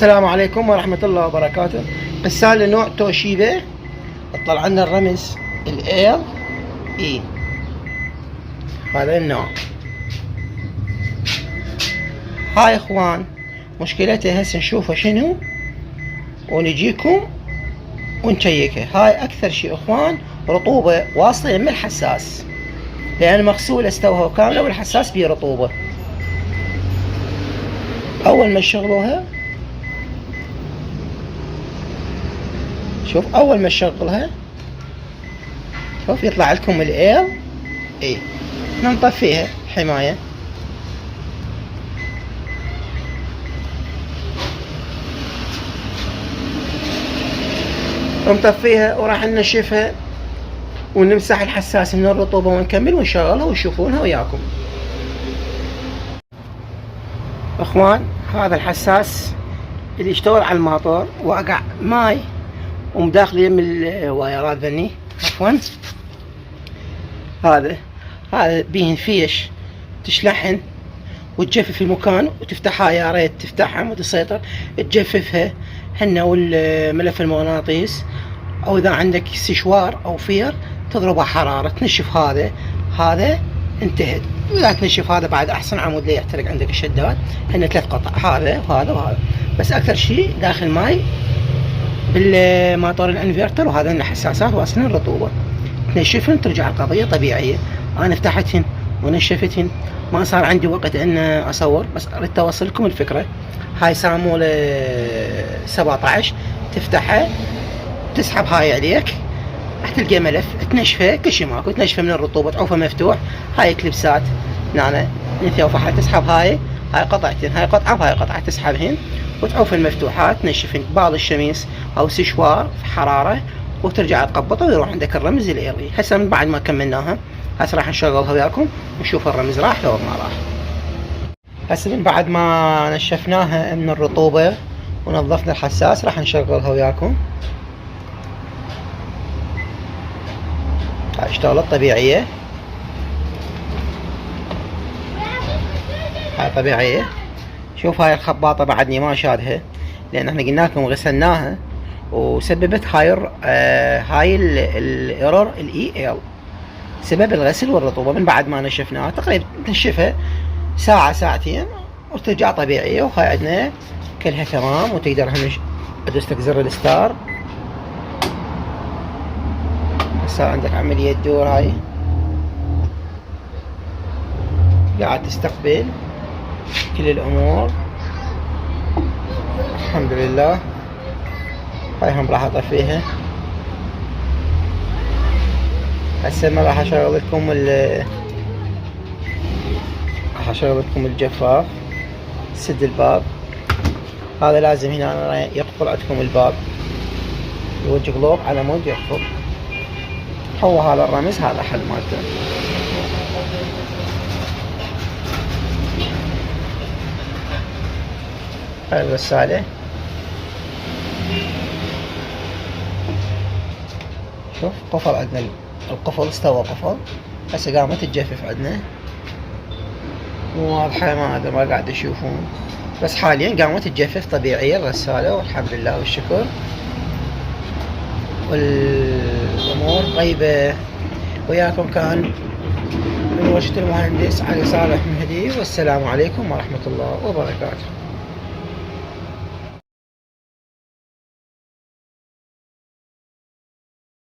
السلام عليكم ورحمة الله وبركاته. غسالة نوع توشيبا. طلع لنا الرمز ال اي، هذا النوع. هاي اخوان مشكلتها هسه نشوفها شنو ونجيكم ونشيكها. هاي اكثر شيء اخوان رطوبة واصلة من الحساس، لان مغسولة استوها كاملة والحساس بيه رطوبة. اول ما تشغلوها، شوف اول ما تشغلها شوف يطلع لكم الاير اي. نطفيها حماية. نطفيها وراح ننشفها ونمسح الحساس من الرطوبة ونكمل ونشغلها وتشوفونها وياكم. اخوان هذا الحساس اللي يشتغل على الماطور واقع ماي ومداخل يم الوايرات ذني. عفوا هذا بيه فيش تشلحن وتجفف المكان وتفتحها، يا ريت تفتحها ما تسيطر تجففها هنا والملف المغناطيس، او اذا عندك سشوار او فير تضربها حرارة تنشف هذا انتهت. واذا تنشف هذا بعد احسن، عمود لا يحترق عندك الشداد. هنا 3 قطع، هذا وهذا، بس اكثر شيء داخل ماي بالماطور الانفرتر، وهذا لنا حساسات واصلين الرطوبة. تنشفهن ترجع القضية طبيعية. انا فتحتهن ونشفتهن، ما صار عندي وقت ان اصور، بس ردت اوصل لكم الفكرة. هاي سامولة 17 تفتحها تسحب هاي عليك راح تلقى ملف تنشفه كل شيء ماكو، تنشفه من الرطوبة تعوفه مفتوح. هاي كليبسات هنا نثوفها تسحب هاي قطعتين، هاي قطعة وهاي قطعة تسحبهن وتعوف المفتوحات تنشفن بعض الشميس او سشوار في حرارة وترجع تقبطه ويروح عندك الرمز الايري. هسه من بعد ما كملناها هسه راح نشغلها وياكم ونشوف الرمز راح لو ما راح. هسه من بعد ما نشفناها من الرطوبة ونظفنا الحساس راح نشغلها وياكم. هاي اشتغلت طبيعية، هاي طبيعية. شوف هاي الخباطة بعدني ما شادها، لان احنا قلنا لكم غسلناها وسببت هاي الايرور الاي ال، سبب الغسل والرطوبة. من بعد ما نشفناها تقريبا تنشفها ساعة ساعتين وترجع طبيعية. وهاي عندنا كلها تمام، وتقدر ادوس لك زر الستار. صار عندك عملية دور، هاي قاعد تستقبل كل الامور الحمد لله. هاي هم راح اطفيها. هسه ما راح اشغل لكم الجفاف. سد الباب، هذا لازم هنا يقفل عندكم الباب، يوجه قلوب على مود يقفل. هو هذا الرمز، هذا حل مالته. هاي الغسالة شوف قفل عندنا، القفل استوى قفل. هسه قامت تجفف عندنا واضحة، ما هذا ما قاعد تشوفون، بس حاليا قامت تجفف طبيعية الغسالة والحمد لله والشكر. والأمور طيبة. وياكم كان من ورشة المهندس علي صالح مهدي، والسلام عليكم ورحمة الله وبركاته.